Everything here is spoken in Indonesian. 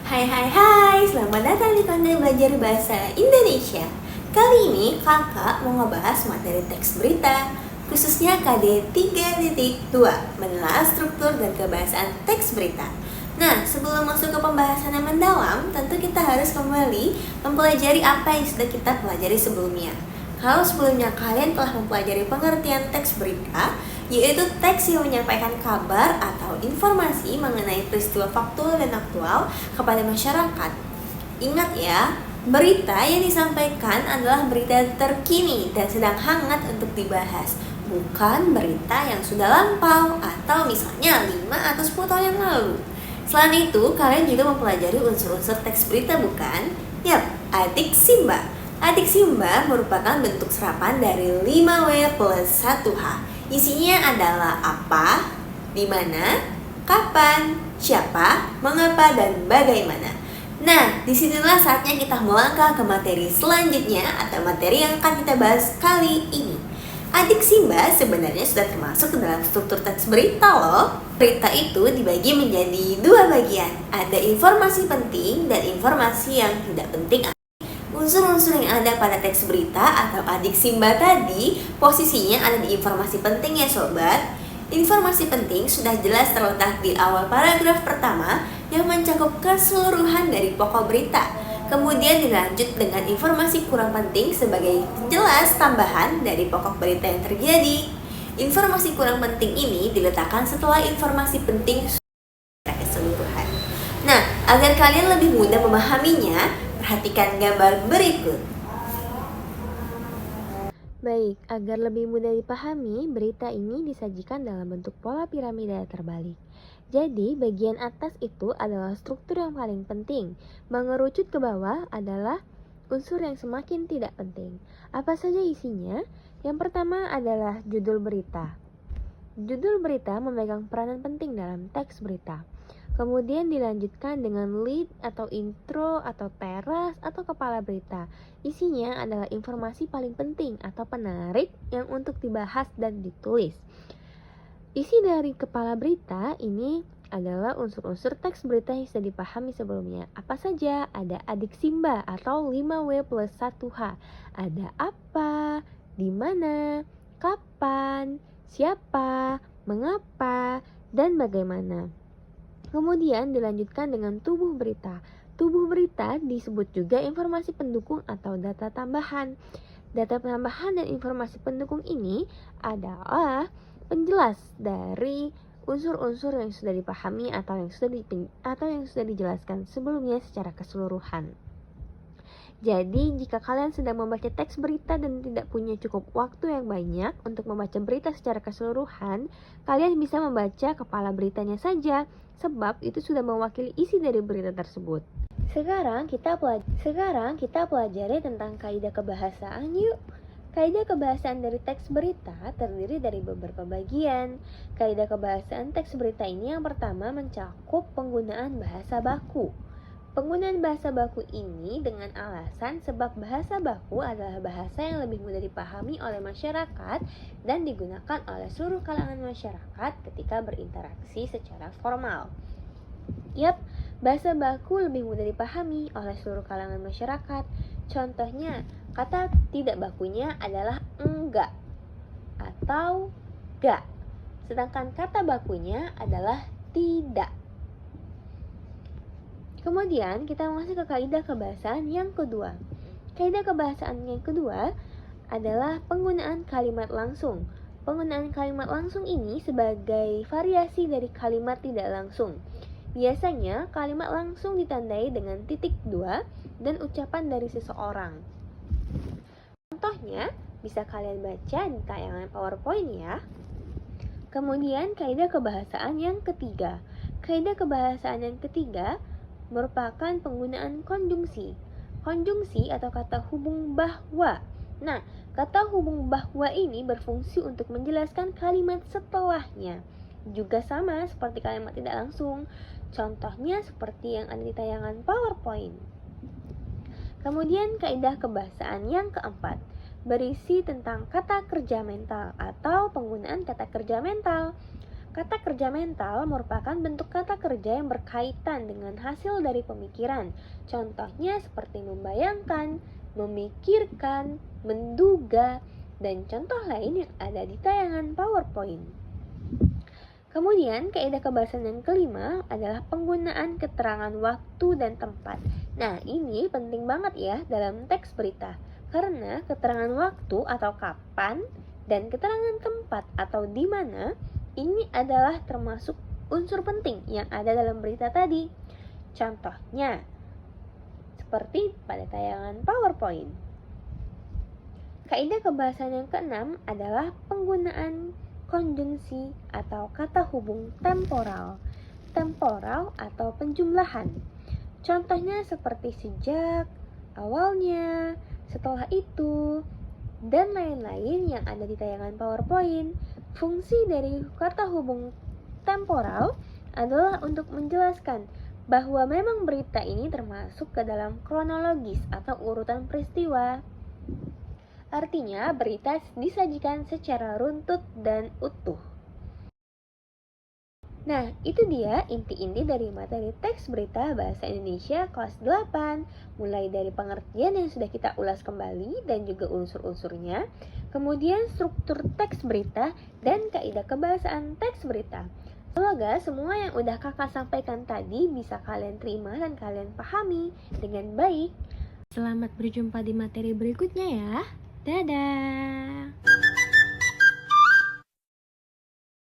Hai, selamat datang di Pandai Belajar Bahasa Indonesia. Kali ini kakak mau ngebahas materi teks berita, khususnya KD 3.2, menelaah struktur dan kebahasaan teks berita. Nah, sebelum masuk ke pembahasan yang mendalam, tentu kita harus kembali mempelajari apa yang sudah kita pelajari sebelumnya. Kalau sebelumnya kalian telah mempelajari pengertian teks berita, yaitu teks yang menyampaikan kabar atau informasi mengenai peristiwa faktual dan aktual kepada masyarakat. Ingat ya, berita yang disampaikan adalah berita terkini dan sedang hangat untuk dibahas, bukan berita yang sudah lampau atau misalnya 5 atau 10 tahun yang lalu. Selain itu, kalian juga mempelajari unsur-unsur teks berita, bukan? Yap, adiksi Mbak. Adiksi Mbak merupakan bentuk serapan dari 5W plus 1H. Isinya adalah apa, di mana, kapan, siapa, mengapa, dan bagaimana. Nah, disinilah saatnya kita melangkah ke materi selanjutnya atau materi yang akan kita bahas kali ini. Adiksi Mbak sebenarnya sudah termasuk ke dalam struktur teks berita loh. Berita itu dibagi menjadi 2 bagian. Ada informasi penting dan informasi yang tidak penting. Unsur-unsur yang ada pada teks berita atau adiksi Mbak tadi posisinya ada di informasi penting ya sobat. Informasi penting sudah jelas terletak di awal paragraf pertama yang mencakup keseluruhan dari pokok berita. Kemudian dilanjut dengan informasi kurang penting sebagai jelas tambahan dari pokok berita yang terjadi. Informasi kurang penting ini diletakkan setelah informasi penting secara keseluruhan. Nah, agar kalian lebih mudah memahaminya, perhatikan gambar berikut. Baik, agar lebih mudah dipahami, berita ini disajikan dalam bentuk pola piramida terbalik. Jadi, bagian atas itu adalah struktur yang paling penting. Mengerucut ke bawah adalah unsur yang semakin tidak penting. Apa saja isinya? Yang pertama adalah judul berita. Judul berita memegang peranan penting dalam teks berita. Kemudian dilanjutkan dengan lead atau intro atau teras atau kepala berita. Isinya adalah informasi paling penting atau penarik yang untuk dibahas dan ditulis. Isi dari kepala berita ini adalah unsur-unsur teks berita yang sudah dipahami sebelumnya. Apa saja? Ada adiksi Mbak atau 5W plus 1H. Ada apa, di mana, kapan, siapa, mengapa, dan bagaimana. Kemudian dilanjutkan dengan tubuh berita. Tubuh berita disebut juga informasi pendukung atau data tambahan. Data tambahan dan informasi pendukung ini adalah penjelas dari unsur-unsur yang sudah dipahami atau yang sudah dijelaskan sebelumnya secara keseluruhan. Jadi, jika kalian sedang membaca teks berita dan tidak punya cukup waktu yang banyak untuk membaca berita secara keseluruhan, kalian bisa membaca kepala beritanya saja, sebab itu sudah mewakili isi dari berita tersebut. Sekarang kita pelajari tentang kaidah kebahasaan yuk. Kaidah kebahasaan dari teks berita terdiri dari beberapa bagian. Kaidah kebahasaan teks berita ini yang pertama mencakup penggunaan bahasa baku. Penggunaan bahasa baku ini dengan alasan sebab bahasa baku adalah bahasa yang lebih mudah dipahami oleh masyarakat dan digunakan oleh seluruh kalangan masyarakat ketika berinteraksi secara formal. Yap, bahasa baku lebih mudah dipahami oleh seluruh kalangan masyarakat. Contohnya, kata tidak bakunya adalah enggak atau ga, sedangkan kata bakunya adalah tidak. Kemudian kita masuk ke kaidah kebahasaan yang kedua. Kaidah kebahasaan yang kedua adalah penggunaan kalimat langsung. Penggunaan kalimat langsung ini sebagai variasi dari kalimat tidak langsung. Biasanya kalimat langsung ditandai dengan titik 2 dan ucapan dari seseorang. Contohnya bisa kalian baca di tayangan PowerPoint ya. Kemudian kaidah kebahasaan yang ketiga. Kaidah kebahasaan yang ketiga merupakan penggunaan konjungsi. Konjungsi atau kata hubung bahwa. Nah, kata hubung bahwa ini berfungsi untuk menjelaskan kalimat setelahnya. Juga sama seperti kalimat tidak langsung. Contohnya seperti yang ada di tayangan PowerPoint. Kemudian kaidah kebahasaan yang keempat berisi tentang kata kerja mental atau penggunaan kata kerja mental. Kata kerja mental merupakan bentuk kata kerja yang berkaitan dengan hasil dari pemikiran. Contohnya seperti membayangkan, memikirkan, menduga, dan contoh lain yang ada di tayangan PowerPoint. Kemudian, kaidah kebahasaan yang kelima adalah penggunaan keterangan waktu dan tempat. Nah, ini penting banget ya dalam teks berita. Karena keterangan waktu atau kapan dan keterangan tempat atau di mana ini adalah termasuk unsur penting yang ada dalam berita tadi. Contohnya, seperti pada tayangan PowerPoint. Kaidah kebahasaan yang keenam adalah penggunaan konjungsi atau kata hubung temporal. Temporal atau penjumlahan. Contohnya seperti sejak, awalnya, setelah itu, dan lain-lain yang ada di tayangan PowerPoint. Fungsi dari kata hubung temporal adalah untuk menjelaskan bahwa memang berita ini termasuk ke dalam kronologis atau urutan peristiwa. Artinya, berita disajikan secara runtut dan utuh. Nah, itu dia inti-inti dari materi teks berita Bahasa Indonesia kelas 8, mulai dari pengertian yang sudah kita ulas kembali dan juga unsur-unsurnya, kemudian struktur teks berita dan kaidah kebahasaan teks berita. Semoga semua yang udah kakak sampaikan tadi bisa kalian terima dan kalian pahami dengan baik. Selamat berjumpa di materi berikutnya ya. Dadah!